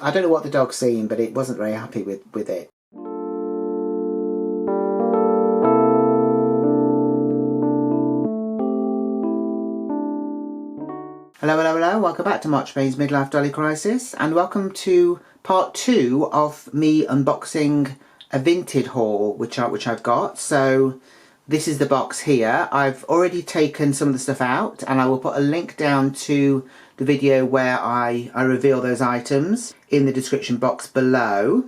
I don't know what the dog's seen, but it wasn't very happy with it. Hello, hello, hello, welcome back to March May's Midlife Dolly Crisis, and welcome to part 2 of me unboxing a Vinted haul which I've got. So this is the box here. I've already taken some of the stuff out, and I will put a link down to the video where I reveal those items in the description box below.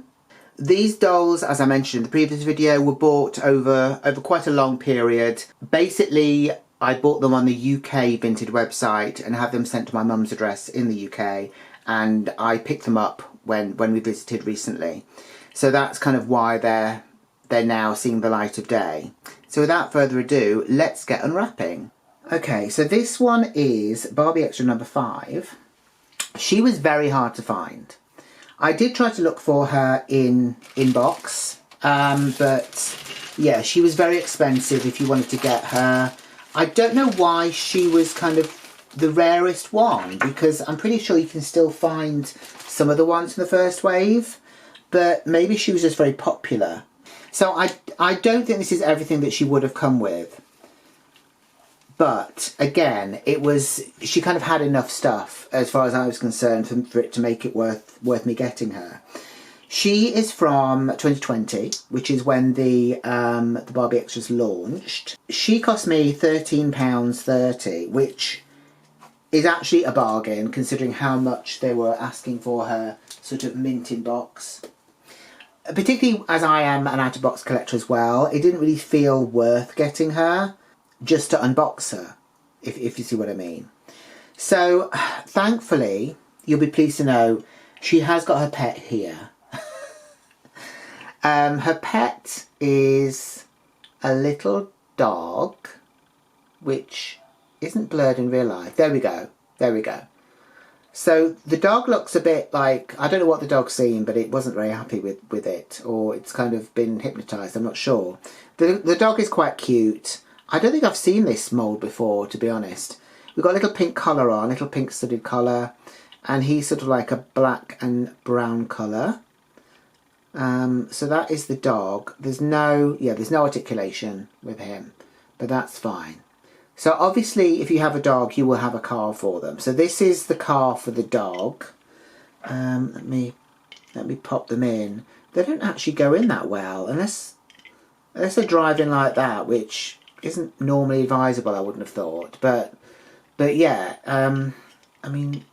These dolls, as I mentioned in the previous video, were bought over quite a long period. Basically, I bought them on the UK Vinted website and have them sent to my mum's address in the UK, and I picked them up when we visited recently. So that's kind of why they're now seeing the light of day. So without further ado, let's get unwrapping. Okay, so this one is Barbie extra number 5. She was very hard to find. I did try to look for her in box, but yeah, she was very expensive if you wanted to get her. I don't know why she was kind of the rarest one, because I'm pretty sure you can still find some of the ones from the first wave, but maybe she was just very popular. So I don't think this is everything that she would have come with. But again, she kind of had enough stuff as far as I was concerned for it to make it worth me getting her. She is from 2020, which is when the Barbie Extras launched. She cost me £13.30, which is actually a bargain considering how much they were asking for her sort of mint in box. Particularly as I am an out-of-box collector as well, it didn't really feel worth getting her just to unbox her, if you see what I mean. So thankfully, you'll be pleased to know, she has got her pet here. Her pet is a little dog, which isn't blurred in real life. There we go. There we go. So the dog looks a bit like, I don't know what the dog's seen, but it wasn't very happy with it, or it's kind of been hypnotised, I'm not sure. The dog is quite cute. I don't think I've seen this mould before, to be honest. We've got a little pink collar on, little pink studded collar, and he's sort of like a black and brown colour. So that is the dog. There's no articulation with him, but that's fine. So obviously if you have a dog, you will have a car for them. So this is the car for the dog. Let me pop them in. They don't actually go in that well unless they're driving like that, which isn't normally advisable, I wouldn't have thought. But yeah, I mean,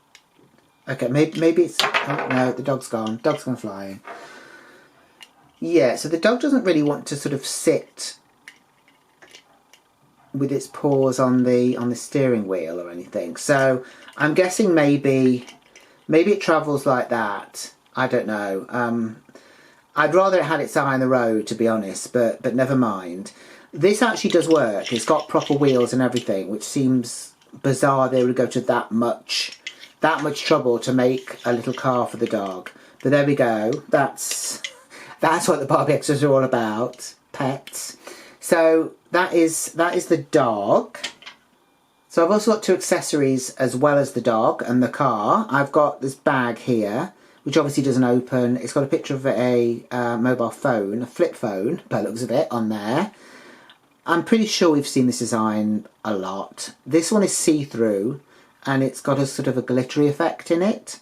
okay, maybe it's, oh, no, the dog's gone. Dog's gone flying. Yeah, so the dog doesn't really want to sort of sit with its paws on the steering wheel or anything. So I'm guessing maybe it travels like that. I don't know. I'd rather it had its eye on the road, to be honest, but never mind. This actually does work. It's got proper wheels and everything, which seems bizarre they would go to that much trouble to make a little car for the dog. But there we go. That's what the Barbie Extras are all about, pets. So that is the dog. So I've also got 2 accessories as well as the dog and the car. I've got this bag here, which obviously doesn't open. It's got a picture of a mobile phone, a flip phone, by the looks of it, on there. I'm pretty sure we've seen this design a lot. This one is see-through, and it's got a sort of a glittery effect in it.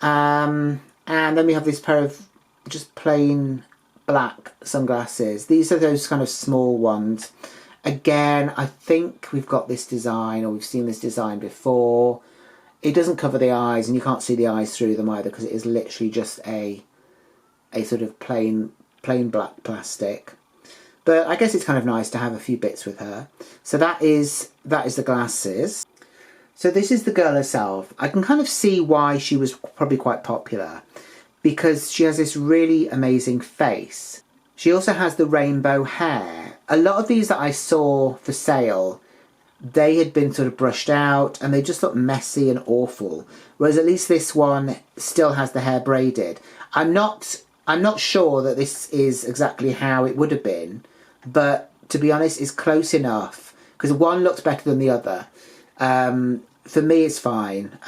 And then we have this pair of just plain black sunglasses. These are those kind of small ones. Again, I think we've got this design, or we've seen this design before. It doesn't cover the eyes, and you can't see the eyes through them either, because it is literally just a sort of plain black plastic. But I guess it's kind of nice to have a few bits with her. So that is the glasses. So this is the girl herself. I can kind of see why she was probably quite popular, because she has this really amazing face. She also has the rainbow hair. A lot of these that I saw for sale, they had been sort of brushed out and they just look messy and awful. Whereas at least this one still has the hair braided. I'm not sure that this is exactly how it would have been, but to be honest, it's close enough, because one looks better than the other. For me, it's fine.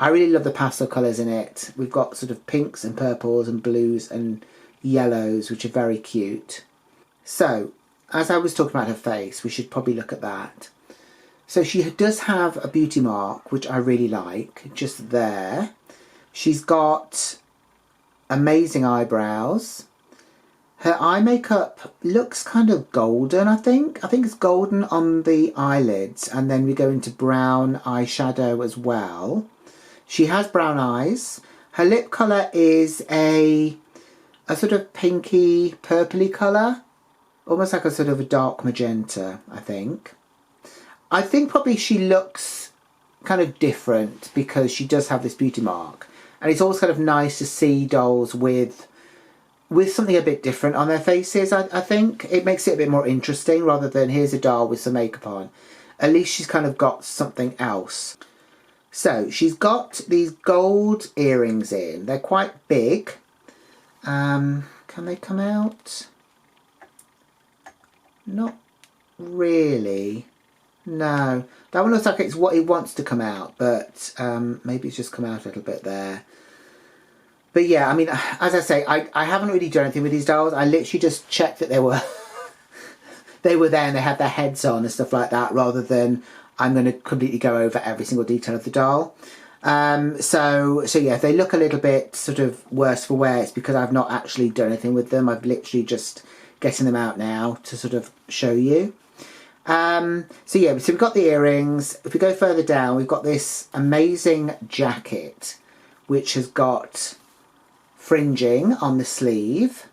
I really love the pastel colours in it. We've got sort of pinks and purples and blues and yellows, which are very cute. So, as I was talking about her face, we should probably look at that. So she does have a beauty mark, which I really like, just there. She's got amazing eyebrows. Her eye makeup looks kind of golden, I think. I think it's golden on the eyelids, and then we go into brown eyeshadow as well. She has brown eyes. Her lip colour is a sort of pinky, purpley colour. Almost like a sort of a dark magenta, I think. I think probably she looks kind of different because she does have this beauty mark. And it's always kind of nice to see dolls with something a bit different on their faces, I think. It makes it a bit more interesting rather than here's a doll with some makeup on. At least she's kind of got something else. So she's got these gold earrings in. They're quite big. Can they come out? Not really. No. That one looks like it's what it wants to come out, but maybe it's just come out a little bit there. But yeah, I mean, as I say, I haven't really done anything with these dolls. I literally just checked that they were they were there and they had their heads on and stuff like that, rather than I'm going to completely go over every single detail of the doll. So yeah, if they look a little bit sort of worse for wear, it's because I've not actually done anything with them. I've literally just getting them out now to sort of show you. So yeah, so we've got the earrings. If we go further down, we've got this amazing jacket, which has got fringing on the sleeve.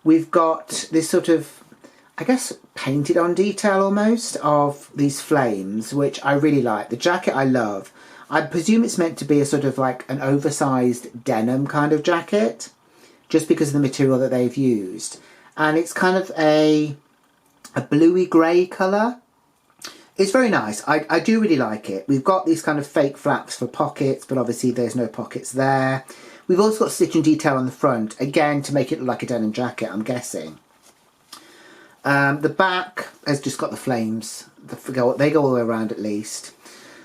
We've got this sort of, I guess, painted on detail almost of these flames, which I really like. The jacket I love. I presume it's meant to be a sort of like an oversized denim kind of jacket, just because of the material that they've used. And it's kind of a bluey grey colour. It's very nice. I do really like it. We've got these kind of fake flaps for pockets, but obviously there's no pockets there. We've also got stitching detail on the front, again to make it look like a denim jacket, I'm guessing. The back has just got the flames. They go all the way around at least.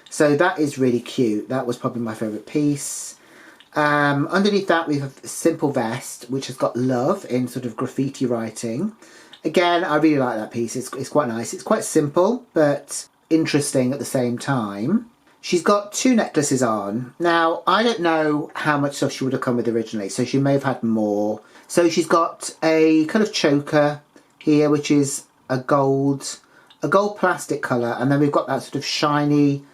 So that is really cute. That was probably my favourite piece. Underneath that we have a simple vest, which has got love in sort of graffiti writing. Again, I really like that piece. It's quite nice. It's quite simple, but interesting at the same time. She's got two necklaces on. Now, I don't know how much stuff she would have come with originally, so she may have had more. So she's got a kind of choker here, which is a gold plastic colour, and then we've got that sort of shiny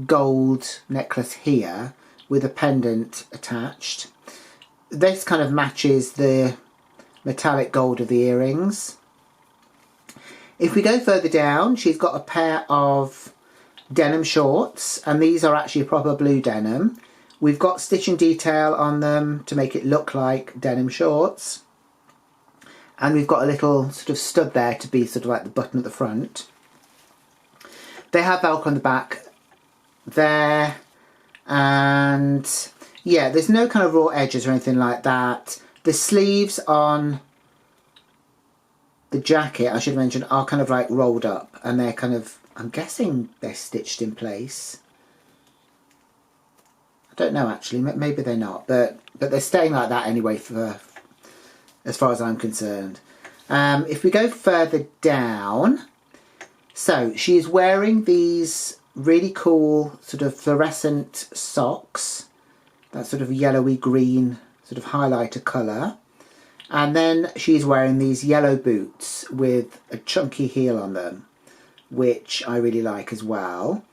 gold necklace here with a pendant attached. This kind of matches the metallic gold of the earrings. If we go further down, she's got a pair of denim shorts, and these are actually a proper blue denim. We've got stitching detail on them to make it look like denim shorts. And we've got a little sort of stud there to be sort of like the button at the front. They have Velcro on the back there, and yeah, there's no kind of raw edges or anything like that. The sleeves on the jacket, I should mention, are kind of like rolled up, and they're kind of, I'm guessing they're stitched in place. I don't know actually, maybe they're not, but they're staying like that anyway for as far as I'm concerned. If we go further down, so she is wearing these really cool sort of fluorescent socks, that sort of yellowy green sort of highlighter colour. And then she's wearing these yellow boots with a chunky heel on them, which I really like as well.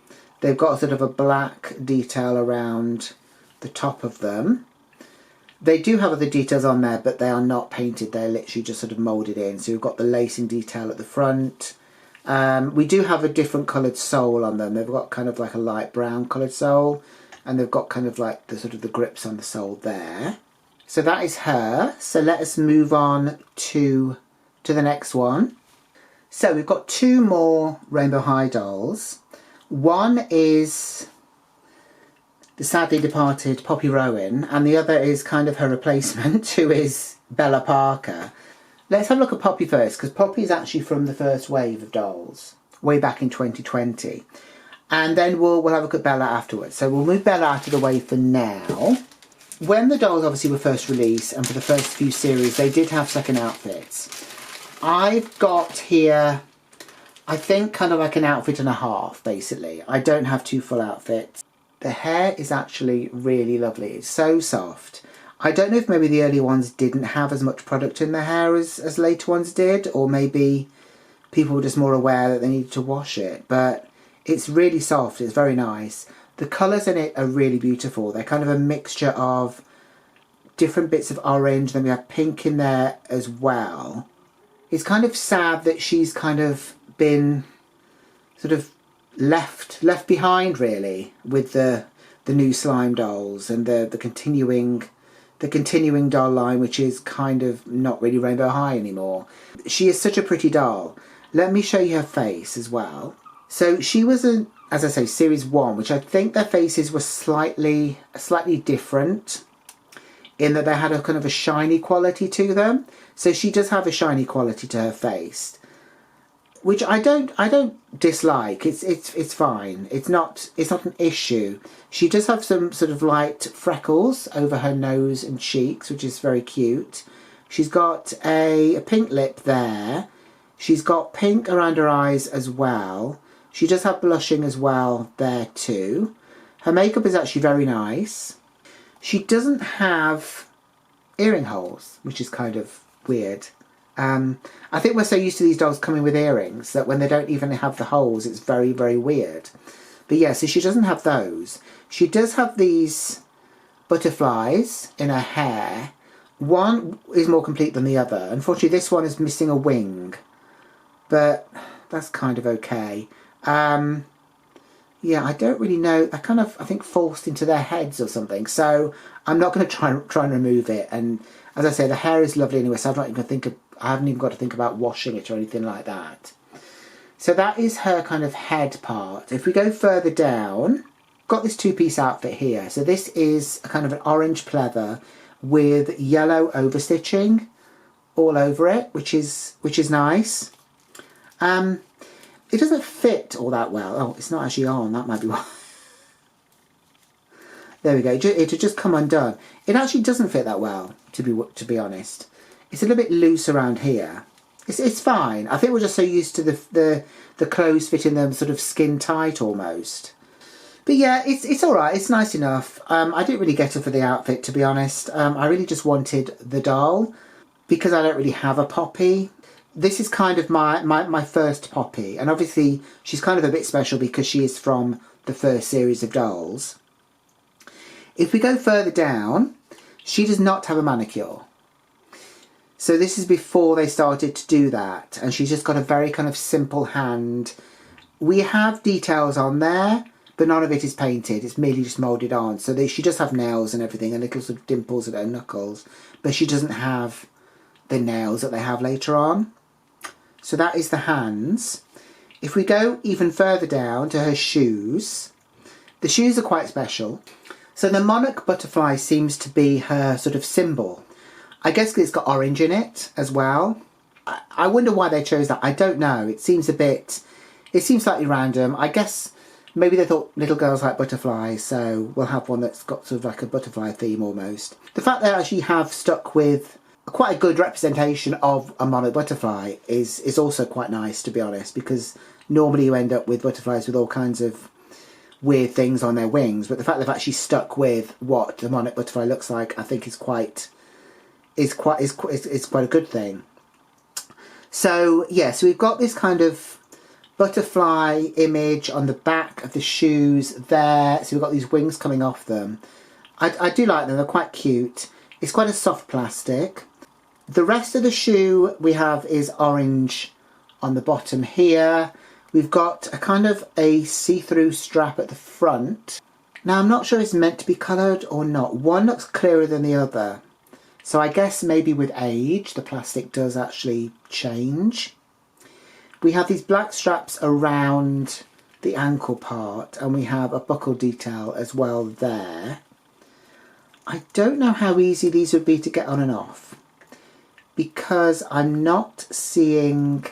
They've got sort of a black detail around the top of them. They do have other details on there, but they are not painted. They're literally just sort of moulded in. So we've got the lacing detail at the front. We do have a different coloured sole on them. They've got kind of like a light brown coloured sole, and they've got kind of like the sort of the grips on the sole there. So that is her. So let us move on to the next one. So we've got two more Rainbow High dolls. One is the sadly departed Poppy Rowan, and the other is kind of her replacement, who is Bella Parker. Let's have a look at Poppy first, because Poppy is actually from the first wave of dolls, way back in 2020. And then we'll have a look at Bella afterwards. So we'll move Bella out of the way for now. When the dolls obviously were first released, and for the first few series, they did have second outfits. I've got here, I think, kind of like an outfit and a half, basically. I don't have 2 full outfits. The hair is actually really lovely. It's so soft. I don't know if maybe the early ones didn't have as much product in their hair as later ones did, or maybe people were just more aware that they needed to wash it. But it's really soft. It's very nice. The colours in it are really beautiful. They're kind of a mixture of different bits of orange. Then we have pink in there as well. It's kind of sad that she's kind of been sort of left behind, really, with the new slime dolls and the continuing doll line, which is kind of not really Rainbow High anymore. She is such a pretty doll. Let me show you her face as well. So she was, as I say, series 1, which I think their faces were slightly different in that they had a kind of a shiny quality to them. So she does have a shiny quality to her face, which I don't dislike. It's fine. It's not an issue. She does have some sort of light freckles over her nose and cheeks, which is very cute. She's got a pink lip there. She's got pink around her eyes as well. She does have blushing as well there too. Her makeup is actually very nice. She doesn't have earring holes, which is kind of weird. I think we're so used to these dolls coming with earrings that when they don't even have the holes, it's very, very weird. But yeah, so she doesn't have those. She does have these butterflies in her hair. One is more complete than the other. Unfortunately, this one is missing a wing, but that's kind of okay. Yeah, I don't really know. They're kind of, I think, forced into their heads or something. So I'm not going to try and remove it. And as I say, the hair is lovely anyway, so I haven't even got to think about washing it or anything like that. So that is her kind of head part. If we go further down, got this 2-piece outfit here. So this is a kind of an orange pleather with yellow overstitching all over it, which is nice. It doesn't fit all that well. Oh, it's not actually on. That might be why. There we go. It had just come undone. It actually doesn't fit that well, to be honest. It's a little bit loose around here. It's fine. I think we're just so used to the clothes fitting them sort of skin tight almost. But yeah, it's all right. It's nice enough. I didn't really get her for the outfit, to be honest. I really just wanted the doll because I don't really have a Poppy. This is kind of my first Poppy, and obviously she's kind of a bit special because she is from the first series of dolls. If we go further down, she does not have a manicure. So this is before they started to do that, and she's just got a very kind of simple hand. We have details on there, but none of it is painted. It's merely just moulded on. So she does have nails and everything, and little sort of dimples at her knuckles, but she doesn't have the nails that they have later on. So that is the hands. If we go even further down to her shoes, the shoes are quite special. So the monarch butterfly seems to be her sort of symbol. I guess it's got orange in it as well. I wonder why they chose that. I don't know. It seems slightly random. I guess maybe they thought little girls like butterflies, so we'll have one that's got sort of like a butterfly theme almost. The fact they actually have stuck with quite a good representation of a monarch butterfly is also quite nice, to be honest, because normally you end up with butterflies with all kinds of weird things on their wings, but the fact they've actually stuck with what the monarch butterfly looks like, I think is quite a good thing. So yeah, so we've got this kind of butterfly image on the back of the shoes there. So we've got these wings coming off them. I do like them. They're quite cute. It's quite a soft plastic. The rest of the shoe we have is orange on the bottom here. We've got a kind of a see-through strap at the front. Now I'm not sure it's meant to be coloured or not. One looks clearer than the other. So I guess maybe with age the plastic does actually change. We have these black straps around the ankle part, and we have a buckle detail as well there. I don't know how easy these would be to get on and off, because I'm not seeing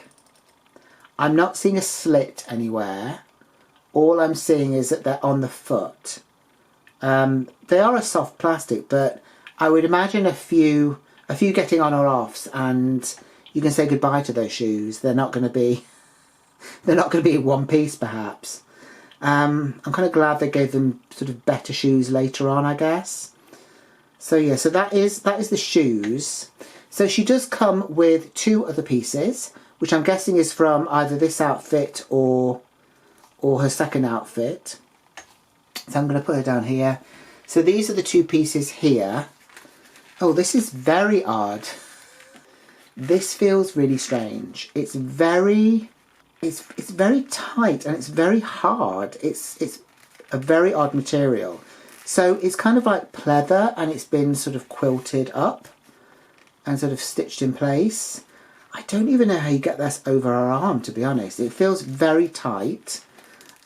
a slit anywhere all I'm seeing is that they're on the foot. They are a soft plastic, but I would imagine a few getting on or offs, and you can say goodbye to those shoes. They're not going to be in one piece, perhaps. I'm kind of glad they gave them sort of better shoes later on, I guess. So yeah, so that is the shoes. So she does come with 2 other pieces, which I'm guessing is from either this outfit or her second outfit. So I'm going to put her down here. So these are the 2 pieces here. Oh, this is very odd. This feels really strange. It's very tight and it's very hard. It's a very odd material. So it's kind of like pleather, and it's been sort of quilted up and sort of stitched in place. I don't even know how you get this over her arm, to be honest. It feels very tight,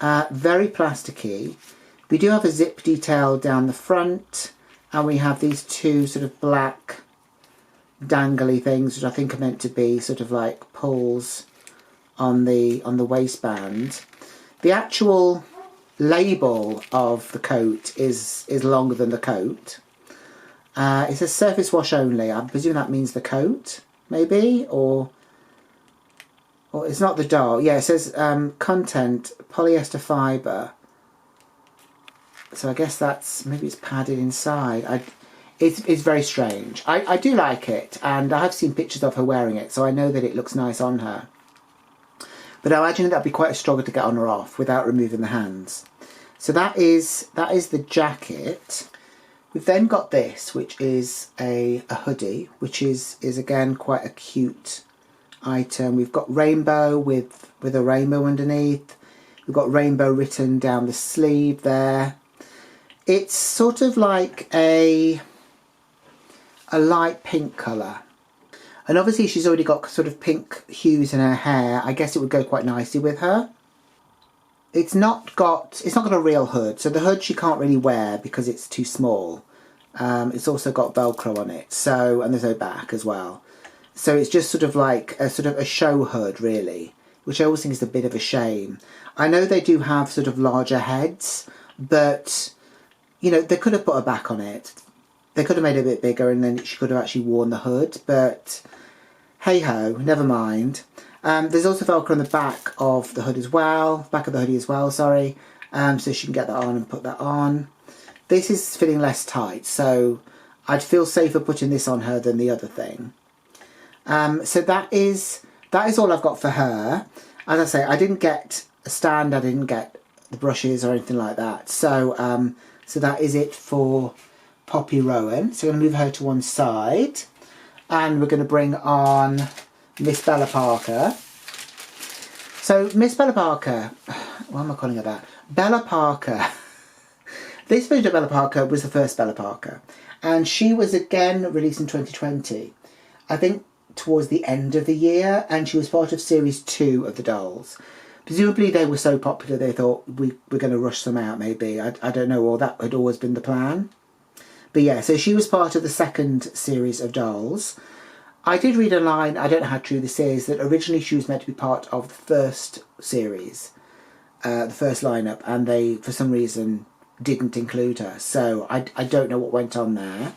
very plasticky. We do have a zip detail down the front, and we have these 2 sort of black dangly things, which I think are meant to be sort of like pulls on the waistband. The actual label of the coat is longer than the coat. It says surface wash only. I presume that means the coat, maybe, or it's not the doll. Yeah, it says content polyester fibre. So I guess that's, maybe it's padded inside. It's very strange. I do like it, and I have seen pictures of her wearing it, so I know that it looks nice on her. But I imagine that'd be quite a struggle to get on or off without removing the hands. So that is the jacket. We've then got this, which is a hoodie, which is again quite a cute item. We've got rainbow with a rainbow underneath. We've got rainbow written down the sleeve there. It's sort of like a light pink colour. And obviously she's already got sort of pink hues in her hair. I guess it would go quite nicely with her. It's not got a real hood, so the hood she can't really wear because it's too small. It's also got Velcro on it, so, and there's no back as well. So it's just sort of like a show hood, really, which I always think is a bit of a shame. I know they do have sort of larger heads, but you know, they could have put a back on it. They could have made it a bit bigger, and then she could have actually worn the hood, but hey ho, never mind. There's also Velcro on the back of the hood as well, back of the hoodie as well, sorry. So she can get that on and put that on. This is fitting less tight, so I'd feel safer putting this on her than the other thing. So that is all I've got for her. As I say, I didn't get a stand, I didn't get the brushes or anything like that. So so that is it for Poppy Rowan. So I'm going to move her to one side, and we're going to bring on Miss Bella Parker. So Miss Bella Parker, why am I calling her that? Bella Parker. This version of Bella Parker was the first Bella Parker, and she was again released in 2020. I think towards the end of the year, and she was part of series 2 of the dolls. Presumably they were so popular they thought we were going to rush them out, maybe. I don't know, or that had always been the plan. But yeah, so she was part of the second series of dolls. I did read online, I don't know how true this is, that originally she was meant to be part of the first series, the first lineup, and they, for some reason, didn't include her. So I don't know what went on there.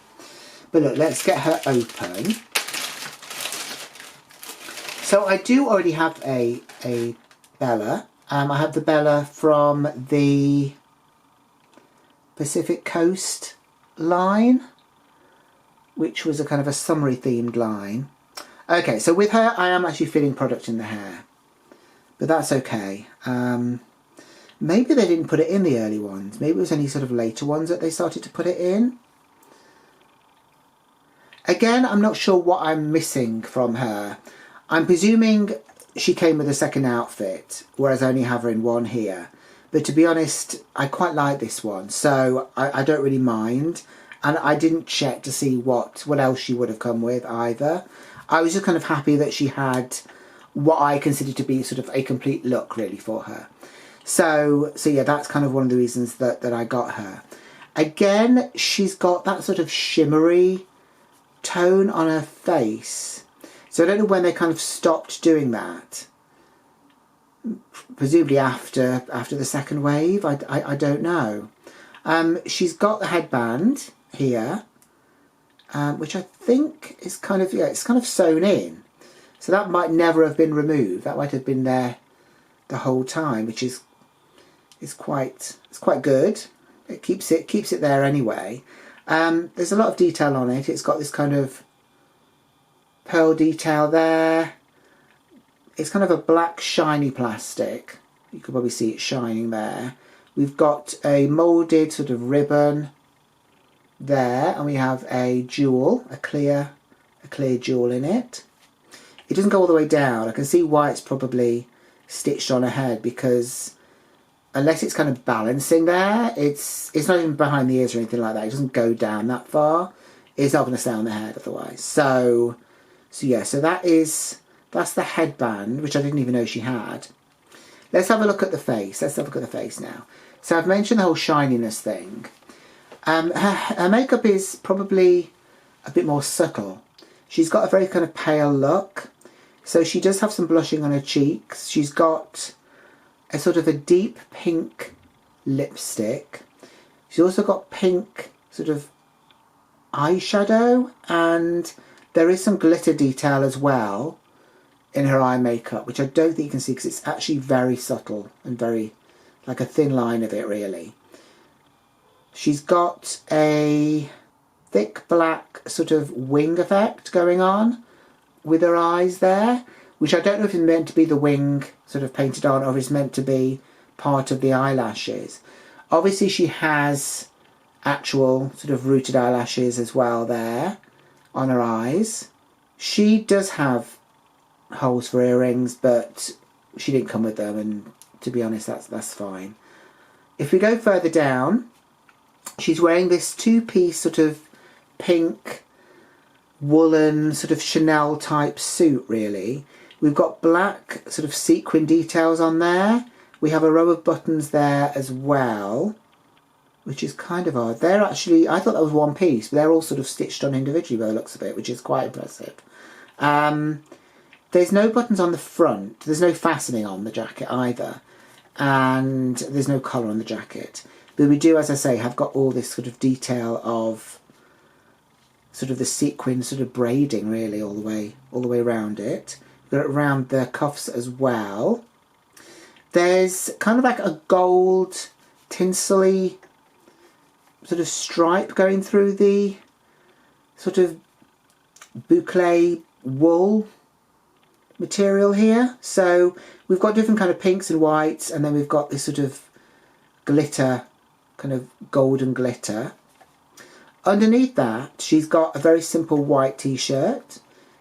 But look, let's get her open. So I do already have a Bella. I have the Bella from the Pacific Coast line, which was a kind of a summery themed line. Okay, so with her I am actually fitting product in the hair, but that's okay. Maybe they didn't put it in the early ones. Maybe it was any sort of later ones that they started to put it in. Again, I'm not sure what I'm missing from her. I'm presuming she came with a second outfit, whereas I only have her in one here. But to be honest, I quite like this one, so I don't really mind. And I didn't check to see what else she would have come with either. I was just kind of happy that she had what I consider to be sort of a complete look, really, for her. So yeah, that's kind of one of the reasons that I got her. Again, she's got that sort of shimmery tone on her face. So I don't know when they kind of stopped doing that. presumably after the second wave. I don't know. She's got the headband here, which I think is kind of, yeah, it's kind of sewn in. So that might never have been removed. That might have been there the whole time, which is quite good. It keeps it there anyway. There's a lot of detail on it. It's got this kind of pearl detail there. It's kind of a black shiny plastic. You can probably see it shining there. We've got a moulded sort of ribbon there, and we have a jewel, a clear jewel in it. It doesn't go all the way down. I can see why it's probably stitched on her head, because unless it's kind of balancing there, it's not even behind the ears or anything like that. It doesn't go down that far. It's not going to stay on the head otherwise. So yeah, so that's the headband, which I didn't even know she had. Let's have a look at the face. Let's have a look at the face now. So I've mentioned the whole shininess thing. Her makeup is probably a bit more subtle. She's got a very kind of pale look. So she does have some blushing on her cheeks. She's got a sort of a deep pink lipstick. She's also got pink sort of eyeshadow, and there is some glitter detail as well in her eye makeup, which I don't think you can see because it's actually very subtle and very, like a thin line of it really. She's got a thick black sort of wing effect going on with her eyes there, which I don't know if it's meant to be the wing sort of painted on or if it's meant to be part of the eyelashes. Obviously she has actual sort of rooted eyelashes as well there on her eyes. She does have holes for earrings, but she didn't come with them, and to be honest that's fine. If we go further down, she's wearing this two-piece sort of pink woolen sort of Chanel type suit really. We've got black sort of sequin details on there. We have a row of buttons there as well, which is kind of odd. They're actually, I thought that was one piece, but they're all sort of stitched on individually by the looks of it, which is quite impressive. There's no buttons on the front. There's no fastening on the jacket either. And there's no collar on the jacket. But we do, as I say, have got all this sort of detail of sort of the sequin sort of braiding really all the way around it. We've got it around the cuffs as well. There's kind of like a gold tinsely sort of stripe going through the sort of boucle wool material here. So we've got different kind of pinks and whites, and then we've got this sort of glitter, kind of golden glitter. Underneath that, she's got a very simple white t-shirt,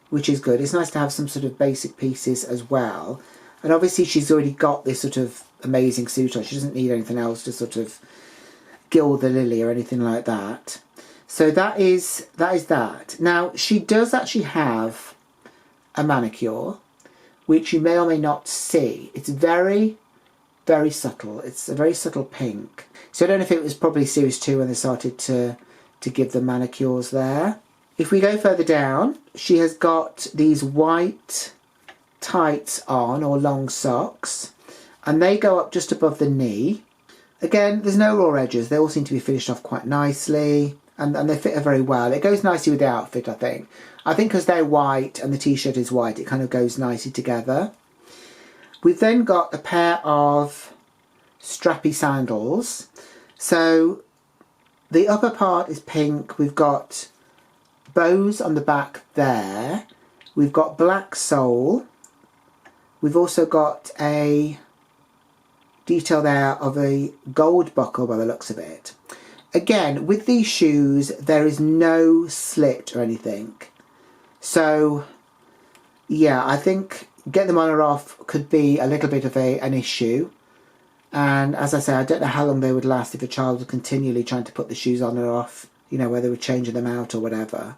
which is good. It's nice to have some sort of basic pieces as well. And obviously she's already got this sort of amazing suit on. She doesn't need anything else to sort of gild the lily or anything like that. So that is that. Now, she does actually have a manicure, which you may or may not see. It's very, very subtle. It's a very subtle pink. So I don't know if it was probably series 2 when they started to give the manicures there. If we go further down, she has got these white tights on, or long socks, and they go up just above the knee. Again, there's no raw edges. They all seem to be finished off quite nicely, and they fit her very well. It goes nicely with the outfit, I think. I think because they're white and the t-shirt is white, it kind of goes nicely together. We've then got a pair of strappy sandals. So the upper part is pink. We've got bows on the back there. We've got black sole. We've also got a detail there of a gold buckle by the looks of it. Again, with these shoes, there is no slit or anything. So, yeah, I think get them on or off could be a little bit of an issue. And as I say, I don't know how long they would last if a child was continually trying to put the shoes on or off, you know, where they were changing them out or whatever.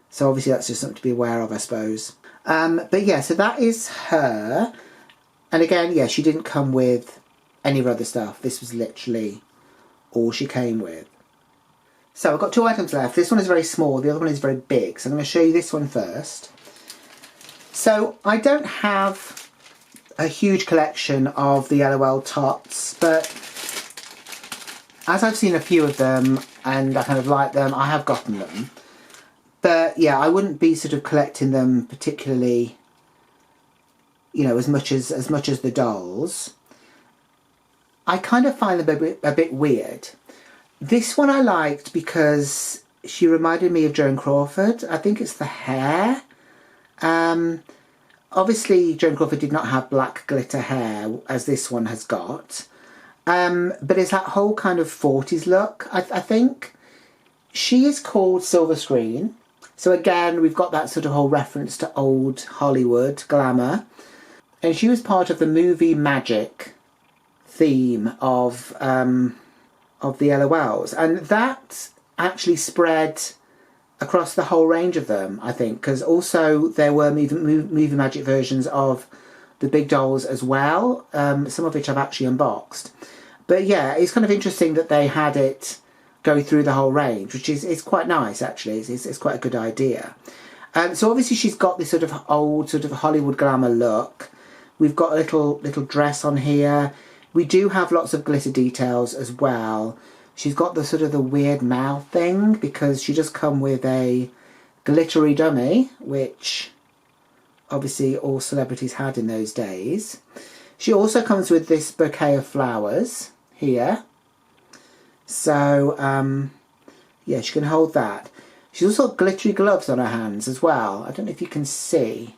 So obviously that's just something to be aware of, I suppose. But yeah, so that is her. And again, yeah, she didn't come with any other stuff. This was literally all she came with. So I've got 2 items left. This one is very small, the other one is very big. So I'm going to show you this one first. So I don't have a huge collection of the LOL tots, but as I've seen a few of them and I kind of like them, I have gotten them. But yeah, I wouldn't be sort of collecting them particularly, you know, as much as the dolls. I kind of find them a bit weird. This one I liked because she reminded me of Joan Crawford. I think it's the hair. Obviously Joan Crawford did not have black glitter hair as this one has got. But it's that whole kind of 40s look, I think. She is called Silver Screen. So again, we've got that sort of whole reference to old Hollywood glamour. And she was part of the movie magic theme of the LOLs. And that actually spread across the whole range of them, I think. Because also there were movie magic versions of the big dolls as well. Some of which I've actually unboxed. But yeah, it's kind of interesting that they had it go through the whole range, which is quite nice actually. It's quite a good idea. So obviously she's got this sort of old sort of Hollywood glamour look. We've got a little dress on here. We do have lots of glitter details as well. She's got the sort of the weird mouth thing because she does come with a glittery dummy, which obviously all celebrities had in those days. She also comes with this bouquet of flowers here. So, yeah, she can hold that. She's also got glittery gloves on her hands as well. I don't know if you can see.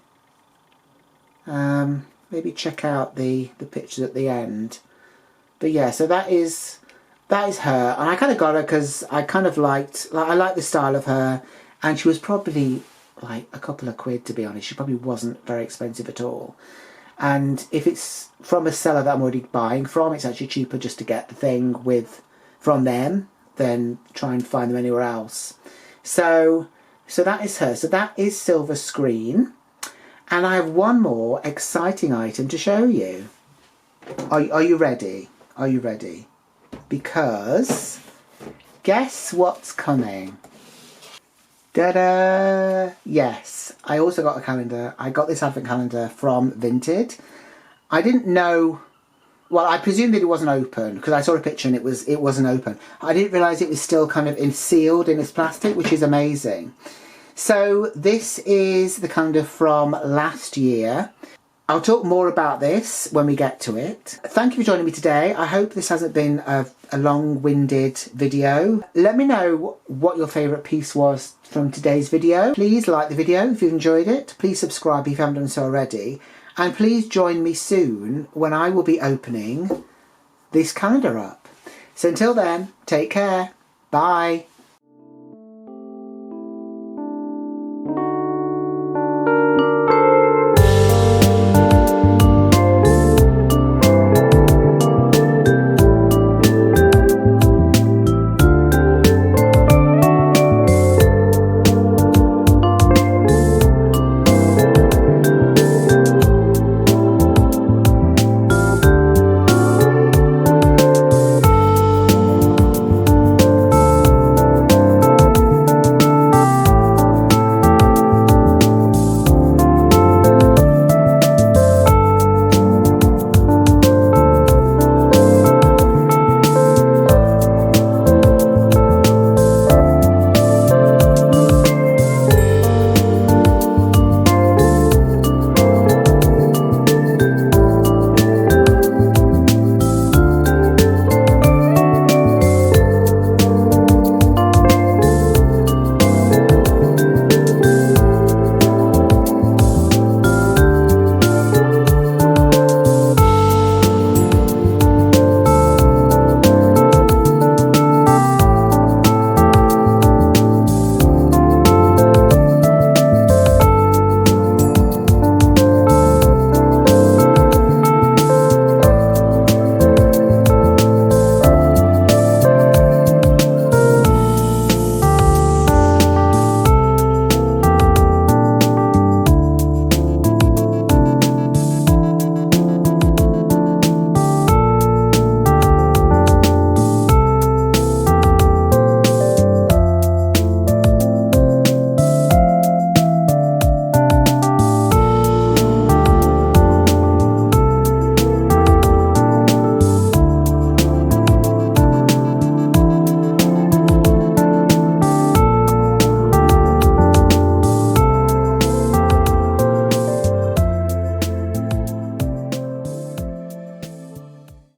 Maybe check out the pictures at the end. But yeah, so that is her. And I kind of got her because I kind of I liked the style of her. And she was probably like a couple of quid, to be honest. She probably wasn't very expensive at all. And if it's from a seller that I'm already buying from, it's actually cheaper just to get the thing from them than try and find them anywhere else. So that is her. So that is Silver Screen. And I have one more exciting item to show you. Are you ready? Are you ready? Because guess what's coming? Da-da! Yes, I also got a calendar. I got this advent calendar from Vinted. I didn't know... Well, I presumed that it wasn't open because I saw a picture and it wasn't open. I didn't realise it was still kind of sealed in its plastic, which is amazing. So this is the calendar from last year. I'll talk more about this when we get to it. Thank you for joining me today. I hope this hasn't been a long-winded video. Let me know what your favourite piece was from today's video. Please like the video if you've enjoyed it. Please subscribe if you haven't done so already. And please join me soon when I will be opening this calendar up. So until then, take care. Bye.